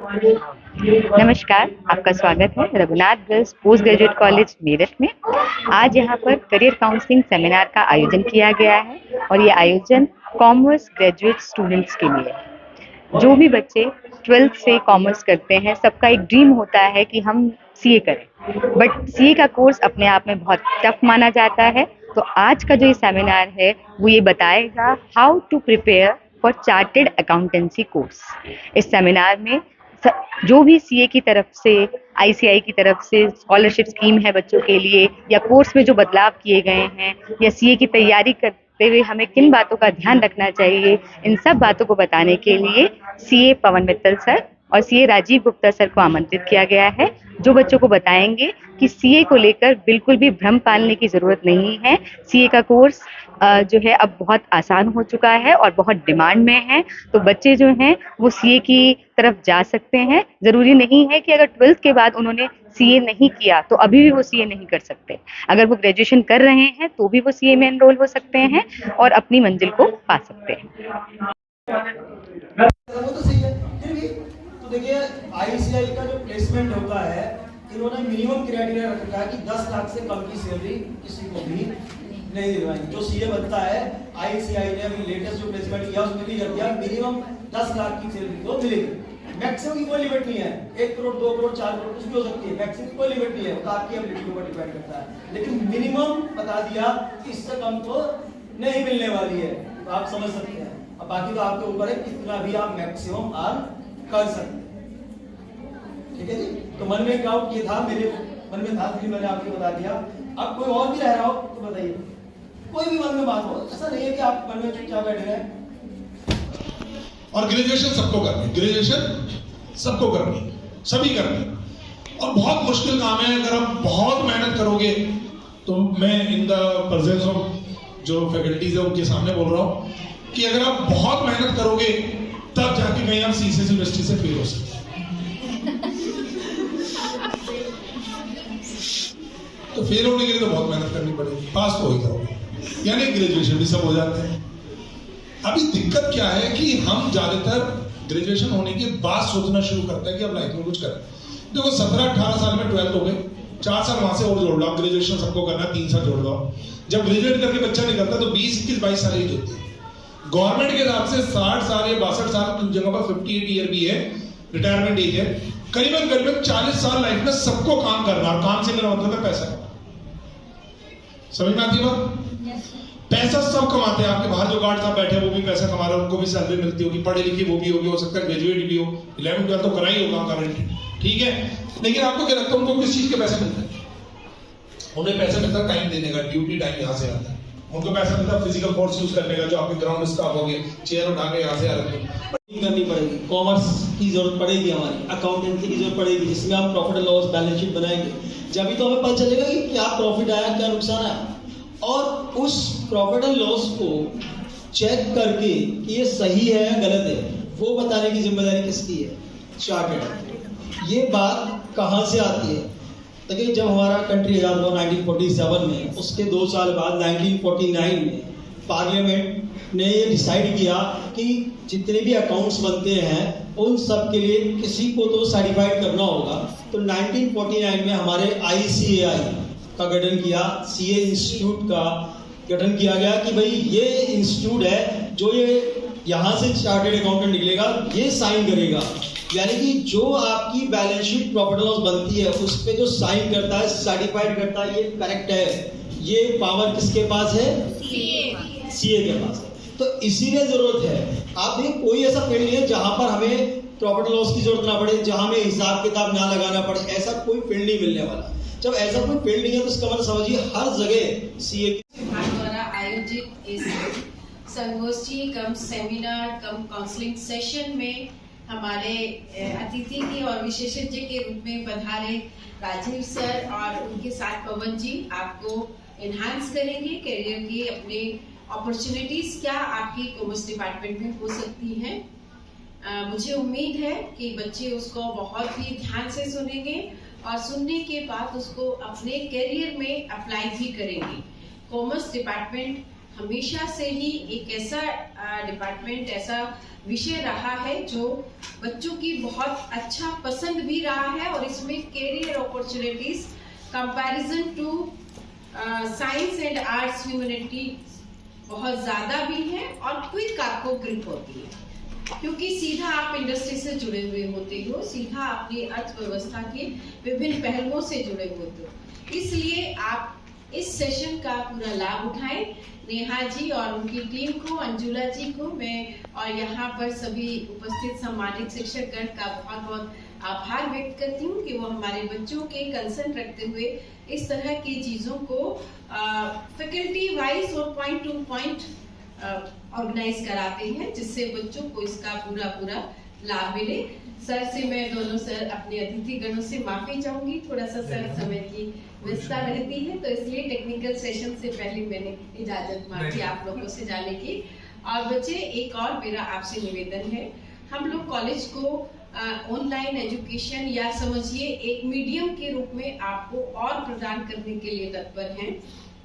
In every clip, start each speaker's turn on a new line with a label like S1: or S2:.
S1: नमस्कार, आपका स्वागत है Raghunath girls post graduate college Meerut में। आज यहाँ पर करियर काउंसलिंग सेमिनार का आयोजन किया गया है और ये आयोजन कॉमर्स ग्रेजुएट स्टूडेंट्स के लिए है। जो भी बच्चे 12th से कॉमर्स करते हैं, सबका एक ड्रीम होता है कि हम सीए करें, बट सीए का कोर्स अपने आप में बहुत टफ माना जाता है। तो आज का जो ये सेमिनार है वो ये बताएगा how to prepare for chartered accountancy course. इस सेमिनार में जो भी सीए की तरफ से, आईसीआई की तरफ से स्कॉलरशिप स्कीम है बच्चों के लिए, या कोर्स में जो बदलाव किए गए हैं, या सीए की तैयारी करते हुए हमें किन बातों का ध्यान रखना चाहिए, इन सब बातों को बताने के लिए सीए पवन मित्तल सर और सीए राजीव गुप्ता सर को आमंत्रित किया गया है, जो बच्चों को बताएंगे कि सीए को लेकर बिल्कुल भी भ्रम पालने की जरूरत नहीं है। सीए का कोर्स जो है अब बहुत आसान हो चुका है और बहुत डिमांड में है, तो बच्चे जो हैं वो सीए की तरफ जा सकते हैं। जरूरी नहीं है कि अगर 12th के बाद उन्होंने सीए नहीं किया तो अभी भी वो सीए नहीं कर सकते। अगर वो ग्रेजुएशन कर रहे हैं तो भी वो सीए में एनरोल हो सकते हैं और अपनी मंजिल को पा सकते हैं।
S2: वो तो सही है, फिर भी तो देखिए आईसीआई का जो प्लेसमेंट होता है, इन्होंने मिनिमम क्राइटेरिया रखा है कि 10 लाख से कम की सैलरी किसी को भी नहीं दिलवाएंगे। जो सीए बनता है, आईसीआई ने अभी लेटेस्ट जो प्लेसमेंट किया उसमें भी कर दिया मिनिमम 10 लाख की सैलरी तो मिलेगी। मैक्सिमम की कोई लिमिट नहीं है, 1 करोड़ 2 करोड़ 4 करोड़ कुछ भी हो सकती है, मैक्सिमम की कोई लिमिट नहीं है, तो आपकी एबिलिटी के ऊपर डिपेंड करता है। लेकिन मिनिमम बता दिया कि इससे कम तो नहीं मिलने वाली है, तो आप समझ सकते हैं। अब बाकी तो आपके ऊपर है कितना भी आप मैक्सिमम अर्न कर सकते हैं, ठीक है जी। तो मन में डाउट ये था, मेरे मन में था, फिर मैंने आपको बता दिया। अब कोई और भी रह रहा हो तो बताइए, कोई भी मन में बात हो, ऐसा नहीं है कि आप मन में चुपचाप बैठे हैं।
S3: और ग्रेजुएशन सबको करनी, ग्रेजुएशन सबको करनी, सभी करनी, और बहुत मुश्किल काम है। अगर आप बहुत मेहनत करोगे तो मैं इन द प्रेजेंस ऑफ जो फैकल्टीज है उनके सामने बोल रहा हूँ कि अगर आप बहुत मेहनत करोगे तब जाके कहीं आप सीसीएस यूनिवर्सिटी से फेल हो सकते हैं। तो फेल होने के लिए तो बहुत मेहनत करनी पड़ेगी, पास तो ही करोगे, यानी ग्रेजुएशन भी सब हो जाते हैं। अभी दिक्कत क्या है कि हम ज्यादातर ग्रेजुएशन होने के बाद सोचना शुरू करते हैं कि अब लाइफ में कुछ करें। देखो 17-18 साल में 12th हो गए, 4 साल वहां से और जोड़ लो, ग्रेजुएशन सबको करना 3 साल जोड़ लो। जब ग्रेजुएट करके बच्चा निकलता है तो 20-21-22 साल एज होती है। गवर्नमेंट के हिसाब से 60 साल या 62 साल, कुछ जगह पर 58 ईयर भी है रिटायरमेंट एज है। करीबन 40 साल लाइफ में सबको काम करना, और काम से मेरा मतलब है पैसा कमाना। समझ में आती है बात? पैसा सब कमाते हैं। आपके बाहर जो गार्ड साहब बैठे हैं वो भी पैसा कमा रहे हैं, उनको भी सैलरी मिलती होगी, पढ़े लिखे वो भी होगी, हो सकता है ग्रेजुएट भी हो, 11th 12th तो करा ही होगा करंटली, ठीक है। लेकिन आपको क्या लगता है उनको किस चीज के पैसे मिलते हैं? उन्हें पैसा मिलता है टाइम देने का, ड्यूटी टाइम यहाँ से आता है। उनको पैसा मिलता है फिजिकल फोर्स यूज करने का, जो आपके ग्राउंड स्टाफ हो गए, चेयर उठा के यहाँ से
S2: करनी पड़ेगी, कॉमर्स की जरूरत पड़ेगी, हमारी अकाउंटेंसी की जरूरत पड़ेगी, जिसमें हम profit and loss balance sheet बनाएंगे। जब तो हमें पता चलेगा कि क्या प्रॉफिट आया, क्या नुकसान आया, और उस प्रॉफिट एंड लॉस को चेक करके कि ये सही है या गलत है, वो बताने की जिम्मेदारी किसकी है? चार्टेड। ये बात कहाँ से आती है? देखिए जब हमारा कंट्री आजाद हुआ 1947 में, उसके 2 साल बाद 1949 में पार्लियामेंट ने ये डिसाइड किया कि जितने भी अकाउंट्स बनते हैं उन सब के लिए किसी को तो सर्टिफाइड करना होगा। तो 1949 में हमारे आईसीएआई का गठन किया, सीए इंस्टीट्यूट का गठन किया गया कि भाई ये इंस्टीट्यूट है जो ये यहाँ से चार्टेड अकाउंटेंट निकलेगा, ये साइन करेगा। यानी कि जो आपकी बैलेंस शीट प्रॉफिट लॉस बनती है उस पे जो साइन करता है, सर्टिफाइड करता है ये करेक्ट है, ये पावर किसके पास है? सीए के पास है। तो इसीलिए जरूरत है। आप देखिए कोई ऐसा फील्ड नहीं है जहां पर हमें प्रॉफिट लॉस की जरूरत ना पड़े, जहां हमें हिसाब किताब ना लगाना पड़े, ऐसा कोई फील्ड नहीं मिलने वाला। जब ऐसा कोई फील्ड नहीं है तो इसका मतलब समझिए हर जगह सीए
S4: द्वारा आयोजित इस संगोष्ठी कम सेमिनार कम काउंसलिंग सेशन में हमारे अतिथि की और विशेषज्ञ के रूप में पधारे राजीव सर और उनके साथ पवन जी आपको एनहांस करेंगे करियर की अपने अपॉर्चुनिटीज क्या आपकी कॉमर्स डिपार्टमेंट में हो सकती हैं। मुझे उम्मीद है कि बच्चे उसको बहुत ही ध्यान से सुनेंगे और सुनने के बाद उसको अपने करियर में अप्लाई भी करेंगे। कॉमर्स डिपार्टमेंट हमेशा से ही एक ऐसा डिपार्टमेंट, ऐसा विषय रहा है जो बच्चों की बहुत अच्छा पसंद भी रहा है, और इसमें career opportunities comparison to science and arts humanity बहुत ज्यादा भी है, और क्विक आपको ग्रिप होती है क्योंकि सीधा आप इंडस्ट्री से जुड़े हुए होते हो, सीधा अपनी अर्थव्यवस्था के विभिन्न पहलुओं से जुड़े होते हो। इसलिए आप इस सेशन का पूरा लाभ उठाएं। नेहा जी और उनकी टीम को, अंजुला जी को मैं और यहाँ पर सभी उपस्थित सम्मानित शिक्षकगण का बहुत बहुत आभार व्यक्त करती हूँ कि वो हमारे बच्चों के कंसर्न रखते हुए इस तरह की चीजों को फैकल्टी वाइज और पॉइंट टू पॉइंट ऑर्गेनाइज कराते हैं, जिससे बच्चों को इसका पूरा लाभ मिले। सर से मैं दोनों सर अपने अतिथि गणों से माफी चाहूंगी, थोड़ा सा सर समय की व्यस्तता रहती है, तो इसलिए टेक्निकल सेशन से पहले मैंने इजाजत मांगी आप लोगों से जाने की। और बच्चे, एक और मेरा आपसे निवेदन है, हम लोग कॉलेज को ऑनलाइन एजुकेशन या समझिए एक मीडियम के रूप में आपको और प्रदान करने के लिए तत्पर हैं,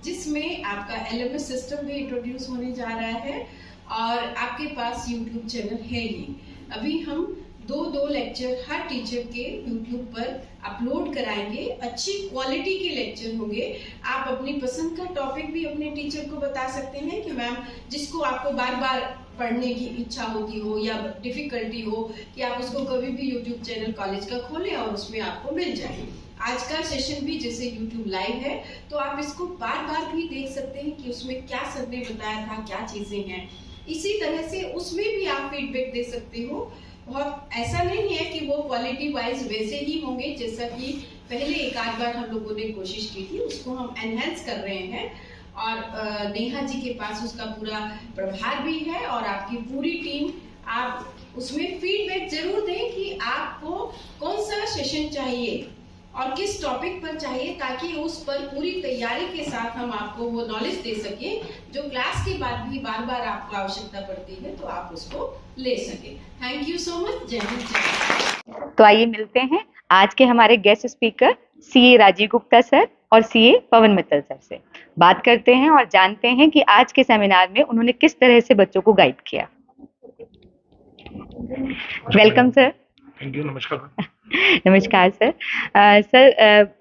S4: जिसमें आपका LMS सिस्टम भी इंट्रोड्यूस होने जा रहा है और आपके पास YouTube चैनल है ही। अभी हम दो लेक्चर हर टीचर के YouTube पर अपलोड कराएंगे, अच्छी क्वालिटी के लेक्चर होंगे। आप अपनी पसंद का टॉपिक भी अपने टीचर को बता सकते हैं कि मैम, जिसको आपको बार बार पढ़ने की इच्छा होती हो या डिफिकल्टी हो, कि आप उसको कभी भी YouTube चैनल कॉलेज का खोलें और उसमें आपको मिल जाए। आज का सेशन भी जैसे YouTube लाइव है, तो आप इसको बार बार भी देख सकते हैं कि उसमें क्या सर ने बताया था, क्या चीजें हैं। इसी तरह से उसमें भी आप फीडबैक दे सकते हो। बहुत ऐसा नहीं है कि वो क्वालिटी वाइज वैसे ही होंगे जैसा कि पहले एक आध बार हम लोगों ने कोशिश की थी, उसको हम एनहेंस कर रहे हैं। और नेहा जी के पास उसका पूरा प्रभार भी है और आपकी पूरी टीम, आप उसमें फीडबैक जरूर दें कि आपको कौन सा सेशन चाहिए और किस टॉपिक पर चाहिए, ताकि उस पर पूरी तैयारी के साथ हम आपको वो नॉलेज दे सके जो क्लास के बाद भी बार बार आपको आवश्यकता पड़ती है, तो आप उसको ले सके। Thank you so much. जय हिंद, जय।
S1: तो आइए मिलते हैं आज के हमारे guest speaker CA Rajiv Gupta sir और CA पवन मित्तल सर से। बात करते हैं और जानते हैं कि आज के सेमिनार में उन्होंने किस तरह से बच्चों को गाइड किया। Welcome sir.
S3: Thank you. नमस्कार।
S1: नमस्कार सर। सर,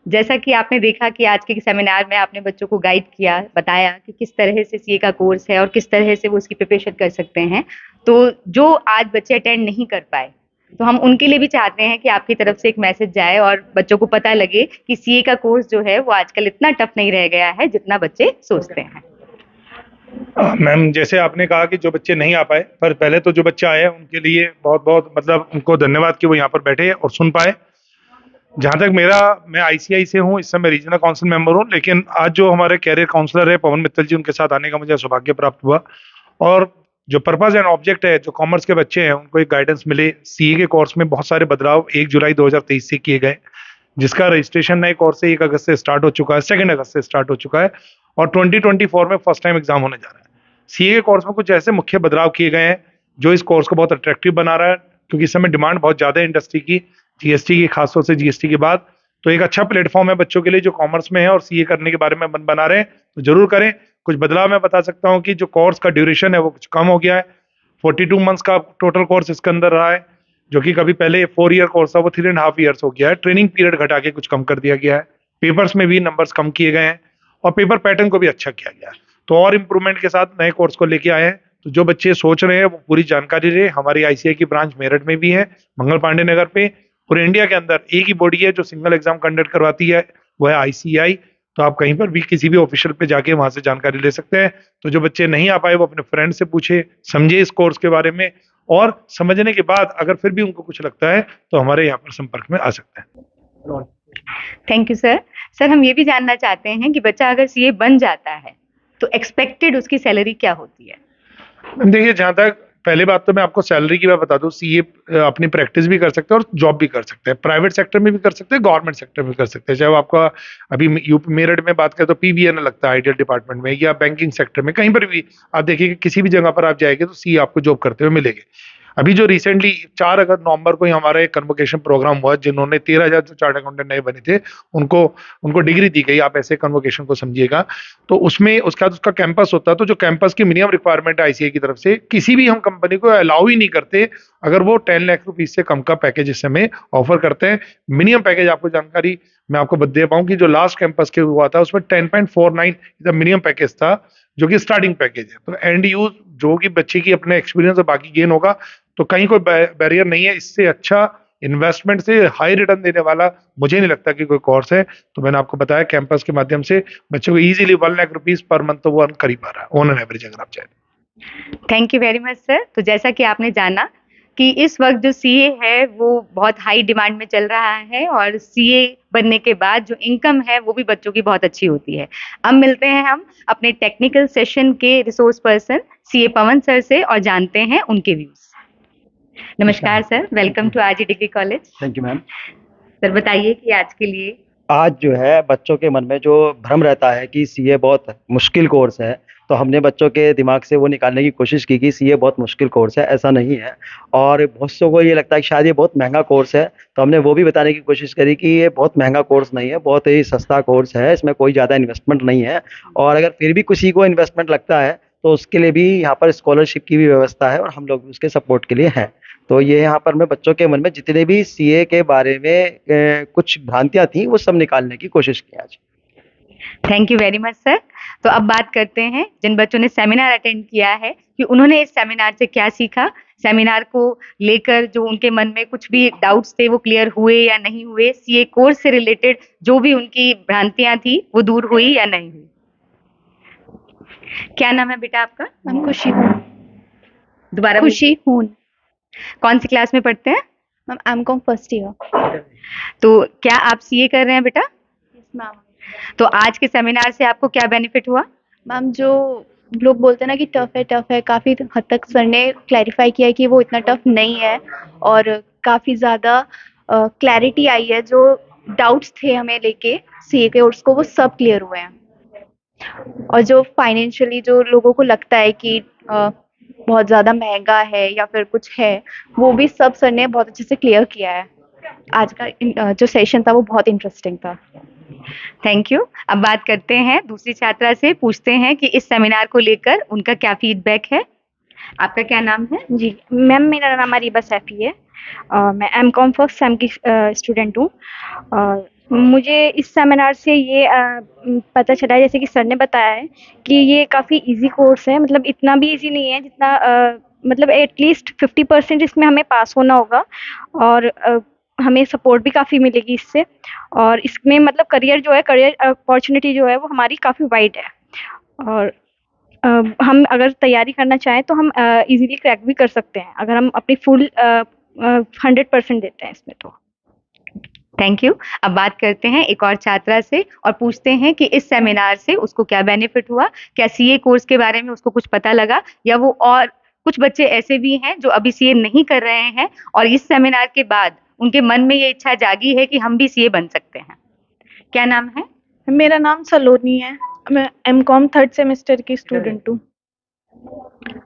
S1: जैसा कि आपने देखा कि आज के सेमिनार में आपने बच्चों को गाइड किया, बताया कि किस तरह से CA का कोर्स है और किस तरह से वो उसकी प्रिपरेशन कर सकते हैं। तो जो आज बच्चे अटेंड नहीं कर पाए, तो हम उनके लिए भी चाहते हैं कि आपकी तरफ से एक मैसेज जाए और बच्चों को पता लगे कि CA का कोर्स जो है वो आजकल इतना टफ नहीं रह गया है जितना बच्चे सोचते हैं।
S5: मैम, जैसे आपने कहा कि जो बच्चे नहीं आ पाए, पर पहले तो जो बच्चे आए उनके लिए बहुत बहुत मतलब उनको धन्यवाद कि वो यहाँ पर बैठे और सुन पाए। जहाँ तक मैं ICI से हूँ, इस समय रीजनल काउंसिल मेंबर हूँ, लेकिन आज जो हमारे कैरियर काउंसलर है पवन मित्तल जी, उनके साथ आने का मुझे सौभाग्य प्राप्त हुआ। और जो पर्पस एंड ऑब्जेक्ट है, जो कॉमर्स के बच्चे हैं उनको एक गाइडेंस मिले। CA के कोर्स में बहुत सारे बदलाव 1 जुलाई 2023 से किए गए, जिसका रजिस्ट्रेशन नए कोर्स से 1 अगस्त से स्टार्ट हो चुका है, 2 अगस्त से स्टार्ट हो चुका है और 2024 में फर्स्ट टाइम एग्जाम होने जा रहा है। CA के कोर्स में कुछ ऐसे मुख्य बदलाव किए गए हैं जो इस कोर्स को बहुत अट्रैक्टिव बना रहा है, क्योंकि इस समय डिमांड बहुत ज़्यादा है इंडस्ट्री की, GST की, खासतौर से GST के बाद। तो एक अच्छा प्लेटफॉर्म है बच्चों के लिए जो कॉमर्स में है और CA करने के बारे में मन बना रहे हैं, तो जरूर करें। कुछ बदलाव मैं बता सकता हूँ कि जो कोर्स का ड्यूरेशन है वो कुछ कम हो गया है। 42 मंथ्स का टोटल कोर्स इसके अंदर रहा है, जो कि कभी पहले 4 ईयर कोर्स था वो 3.5 ईयर्स हो गया है। ट्रेनिंग पीरियड घटा के कुछ कम कर दिया गया है। पेपर्स में भी नंबर्स कम किए गए हैं और पेपर पैटर्न को भी अच्छा किया गया है। तो और इम्प्रूवमेंट के साथ नए कोर्स को लेके आए हैं। तो जो बच्चे सोच रहे हैं वो पूरी जानकारी रहे। हमारी ICI की ब्रांच मेरठ में भी है, मंगल पांडे नगर पे, और इंडिया के अंदर एक ही बॉडी है जो सिंगल एग्जाम कंडक्ट करवाती है, वो है ICI। तो आप कहीं पर भी किसी भी ऑफिशियल पे जाके वहां से जानकारी ले सकते हैं। तो जो बच्चे नहीं आ पाए वो अपने फ्रेंड से पूछे, समझे इस कोर्स के बारे में, और समझने के बाद अगर फिर भी उनको कुछ लगता है तो हमारे यहाँ पर संपर्क में आ सकते हैं।
S1: Thank you sir. सर, हम ये भी जानना चाहते हैं कि बच्चा अगर CA बन जाता है तो एक्सपेक्टेड उसकी सैलरी क्या होती है?
S5: देखिए, जहाँ तक पहली बात तो मैं आपको सैलरी की बात बता दूं, CA अपनी प्रैक्टिस भी कर सकते हैं और जॉब भी कर सकते हैं। प्राइवेट सेक्टर में भी कर सकते हैं, गवर्नमेंट सेक्टर में भी कर सकते हैं। चाहे वो आपका अभी यूपी मेरठ में बात करें तो PBN लगता है आइडियल डिपार्टमेंट में, या बैंकिंग सेक्टर में, कहीं पर भी आप देखिए कि किसी भी जगह पर आप जाएंगे तो CA आपको जॉब करते हुए मिलेंगे। अभी जो रिसेंटली 4 नवंबर को ही हमारा एक कन्वोकेशन प्रोग्राम हुआ, जिन्होंने 13,000 जो चार्ट अकाउंटेंट नए बने थे उनको उनको डिग्री दी गई, आप ऐसे कन्वोकेशन को समझिएगा। तो उसमें उसके बाद उसका कैंपस होता है, तो जो कैंपस की मिनिमम रिक्वायरमेंट है आईसीआई की तरफ से, किसी भी हम कंपनी को अलाउ ही नहीं करते अगर वो 10 लाख रुपीज से कम का पैकेज इस समय ऑफर करते हैं। मिनिमम पैकेज आपको जानकारी मैं आपको दे पाऊं कि जो लास्ट कैंपस के हुआ था उसमें 10.49 मिनिमम पैकेज था, जो कि स्टार्टिंग पैकेज है। तो एंड यूज जो कि बच्चे की अपने एक्सपीरियंस और बाकी गेन होगा, तो कहीं कोई बैरियर नहीं है। इससे अच्छा इन्वेस्टमेंट से हाई रिटर्न देने वाला मुझे नहीं लगता कि कोई कोर्स है। तो मैंने आपको बताया कैंपस के माध्यम से बच्चों को easily 1 lakh rupees per month तो वो अर्न कर ही पा रहा है ऑन एन एवरेज, अगर आप चाहें।
S1: Thank you very much sir. तो जैसा कि आपने जाना कि इस वक्त जो सीए है वो बहुत हाई डिमांड में चल रहा है, और सीए बनने के बाद जो इनकम है वो भी बच्चों की बहुत अच्छी होती है। अब मिलते हैं हम अपने टेक्निकल सेशन के resource person CA Pawan sir से और जानते हैं उनके व्यूज। नमस्कार sir, welcome to RG degree college.
S6: Thank you ma'am.
S1: Sir बताइए कि आज के लिए
S6: आज जो है बच्चों के मन में जो भ्रम रहता है कि सीए बहुत मुश्किल कोर्स है, तो हमने बच्चों के दिमाग से वो निकालने की कोशिश की कि सीए बहुत मुश्किल कोर्स है, ऐसा नहीं है। और बहुत सौ को ये लगता है कि शायद ये बहुत महंगा कोर्स है, तो हमने वो भी बताने की कोशिश करी कि ये बहुत महंगा कोर्स नहीं है, बहुत ही सस्ता कोर्स है, इसमें कोई ज़्यादा इन्वेस्टमेंट नहीं है। और अगर फिर भी किसी को इन्वेस्टमेंट लगता है तो उसके लिए भी यहाँ पर स्कॉलरशिप की भी व्यवस्था है और हम लोग भी उसके सपोर्ट के लिए हैं। तो ये यहाँ पर मैं बच्चों के मन में जितने भी सीए के बारे में कुछ भ्रांतियाँ थी वो सब निकालने की कोशिश की आज।
S1: Thank you very much sir. तो अब बात करते हैं जिन बच्चों ने सेमिनार अटेंड किया है कि उन्होंने इस सेमिनार से क्या सीखा, सेमिनार को लेकर जो उनके मन में कुछ भी डाउट्स थे वो क्लियर हुए या नहीं हुए, सीए कोर्स से रिलेटेड जो भी उनकी भ्रांतियां थी वो दूर हुई या नहीं हुई। क्या नाम है बेटा आपका?
S7: मैम खुशी हूँ।
S1: दोबारा
S7: खुशी हूँ।
S1: कौन सी क्लास में पढ़ते हैं?
S7: Ma'am MCom first year.
S1: तो क्या आप सीए कर रहे हैं बेटा?
S7: Yes ma'am.
S1: तो आज के सेमिनार से आपको क्या बेनिफिट हुआ?
S7: मैम जो लोग बोलते हैं ना कि टफ है, काफ़ी हद तक सर ने क्लैरिफाई किया कि वो इतना टफ नहीं है, और काफ़ी ज़्यादा क्लैरिटी आई है। जो डाउट्स थे हमें लेके सीए के कोर्स को, वो सब क्लियर हुए हैं। और जो फाइनेंशियली जो लोगों को लगता है कि बहुत ज़्यादा महंगा है या फिर कुछ है, वो भी सब सर ने बहुत अच्छे से क्लियर किया है। आज का जो सेशन था वो बहुत इंटरेस्टिंग था।
S1: Thank you. अब बात करते हैं दूसरी छात्रा से, पूछते हैं कि इस सेमिनार को लेकर उनका क्या फीडबैक है। आपका क्या नाम है?
S8: जी मैम, मेरा नाम अरीबा सैफी है। मैं एमकॉम फर्स्ट सेम की स्टूडेंट हूँ। मुझे इस सेमिनार से ये पता चला है, जैसे कि सर ने बताया है, कि ये काफ़ी इजी कोर्स है। मतलब इतना भी इजी नहीं है जितना मतलब एटलीस्ट 50% इसमें हमें पास होना होगा, और हमें सपोर्ट भी काफ़ी मिलेगी इससे। और इसमें मतलब करियर जो है, करियर अपॉर्चुनिटी जो है वो हमारी काफ़ी वाइड है, और हम अगर तैयारी करना चाहें तो हम इजीली क्रैक भी कर सकते हैं अगर हम अपनी फुल 100% देते हैं इसमें। तो
S1: थैंक यू। अब बात करते हैं एक और छात्रा से और पूछते हैं कि इस सेमिनार से उसको क्या बेनिफिट हुआ, क्या सीए कोर्स के बारे में उसको कुछ पता लगा, या वो और कुछ बच्चे ऐसे भी हैं जो अभी सीए नहीं कर रहे हैं और इस सेमिनार के बाद उनके मन में ये इच्छा जागी है कि हम भी सीए बन सकते हैं। क्या नाम है?
S9: मेरा नाम सलोनी है। मैं एमकॉम 3rd सेमेस्टर की स्टूडेंट हूँ।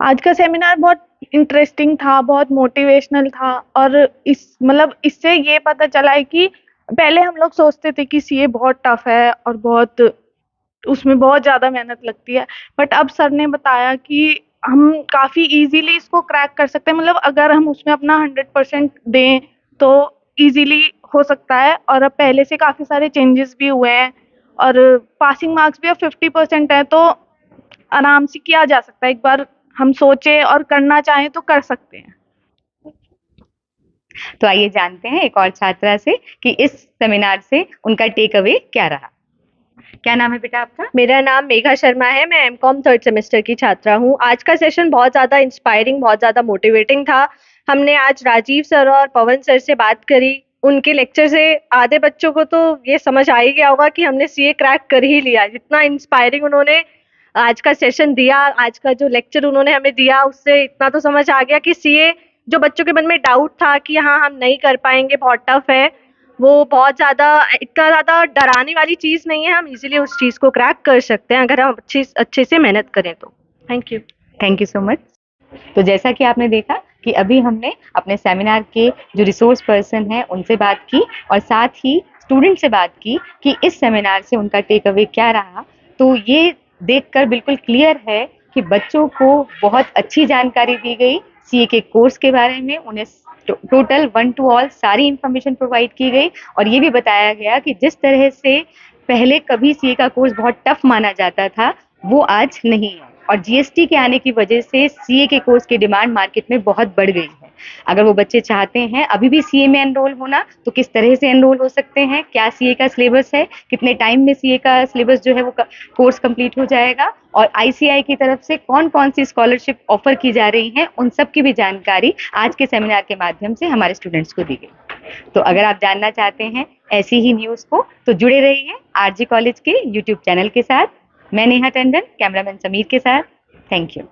S9: आज का सेमिनार बहुत इंटरेस्टिंग था, बहुत मोटिवेशनल था, और इससे ये पता चला है कि पहले हम लोग सोचते थे कि सीए बहुत टफ है और बहुत उसमें बहुत ज़्यादा मेहनत लगती है, बट अब सर ने बताया कि हम काफ़ी इजीली इसको क्रैक कर सकते हैं। मतलब अगर हम उसमें अपना 100% दें तो इजीली हो सकता है। और अब पहले से काफ़ी सारे चेंजेस भी हुए हैं, और पासिंग मार्क्स भी अब 50% है, तो आराम से किया जा सकता है। एक बार हम सोचें और करना चाहें तो कर सकते हैं।
S1: तो आइए जानते हैं एक और छात्रा से कि इस सेमिनार से उनका टेक अवे क्या रहा। क्या नाम है बेटा आपका?
S10: मेरा नाम मेघा शर्मा है। मैं एमकॉम 3rd सेमेस्टर की छात्रा हूँ। आज का सेशन बहुत ज़्यादा इंस्पायरिंग, बहुत ज़्यादा मोटिवेटिंग था। हमने आज राजीव सर और पवन सर से बात करी। उनके लेक्चर से आधे बच्चों को तो ये समझ आ ही गया होगा कि हमने सीए क्रैक कर ही लिया। जितना इंस्पायरिंग उन्होंने आज का सेशन दिया, आज का जो लेक्चर उन्होंने हमें दिया, उससे इतना तो समझ आ गया कि सीए जो बच्चों के मन में डाउट था कि हाँ हम नहीं कर पाएंगे, बहुत टफ है, वो बहुत ज़्यादा इतना ज़्यादा डराने वाली चीज़ नहीं है। हम इजीली उस चीज़ को क्रैक कर सकते हैं अगर हम अच्छे से मेहनत करें तो। Thank you.
S1: Thank you so much. तो जैसा कि आपने देखा कि कि अभी हमने अपने सेमिनार के जो रिसोर्स पर्सन हैं उनसे बात की और साथ ही स्टूडेंट से बात की कि इस सेमिनार से उनका टेक अवे क्या रहा। तो ये देखकर बिल्कुल क्लियर है कि बच्चों को बहुत अच्छी जानकारी दी गई सीए के कोर्स के बारे में, उन्हें टोटल 1 to all सारी इंफॉर्मेशन प्रोवाइड की गई और ये भी बताया गया कि जिस तरह से पहले कभी सीए का कोर्स बहुत टफ माना जाता था वो आज नहीं है और जीएसटी के आने की वजह से सीए के कोर्स की डिमांड मार्केट में बहुत बढ़ गई है। अगर वो बच्चे चाहते हैं अभी भी सीए में एनरोल होना तो किस तरह से एनरोल हो सकते हैं, क्या सीए का सिलेबस है, कितने टाइम में सीए का सिलेबस जो है वो कोर्स कंप्लीट हो जाएगा और आईसीएआई की तरफ से कौन कौन सी स्कॉलरशिप ऑफर की जा रही हैं, उन सब की भी जानकारी आज के सेमिनार के माध्यम से हमारे स्टूडेंट्स को दी गई। तो अगर आप जानना चाहते हैं ऐसी ही न्यूज़ को तो जुड़े रहिए आरजी कॉलेज के यूट्यूब चैनल के साथ। मैं नेहा टंडन, कैमरामैन समीर के साथ। Thank you.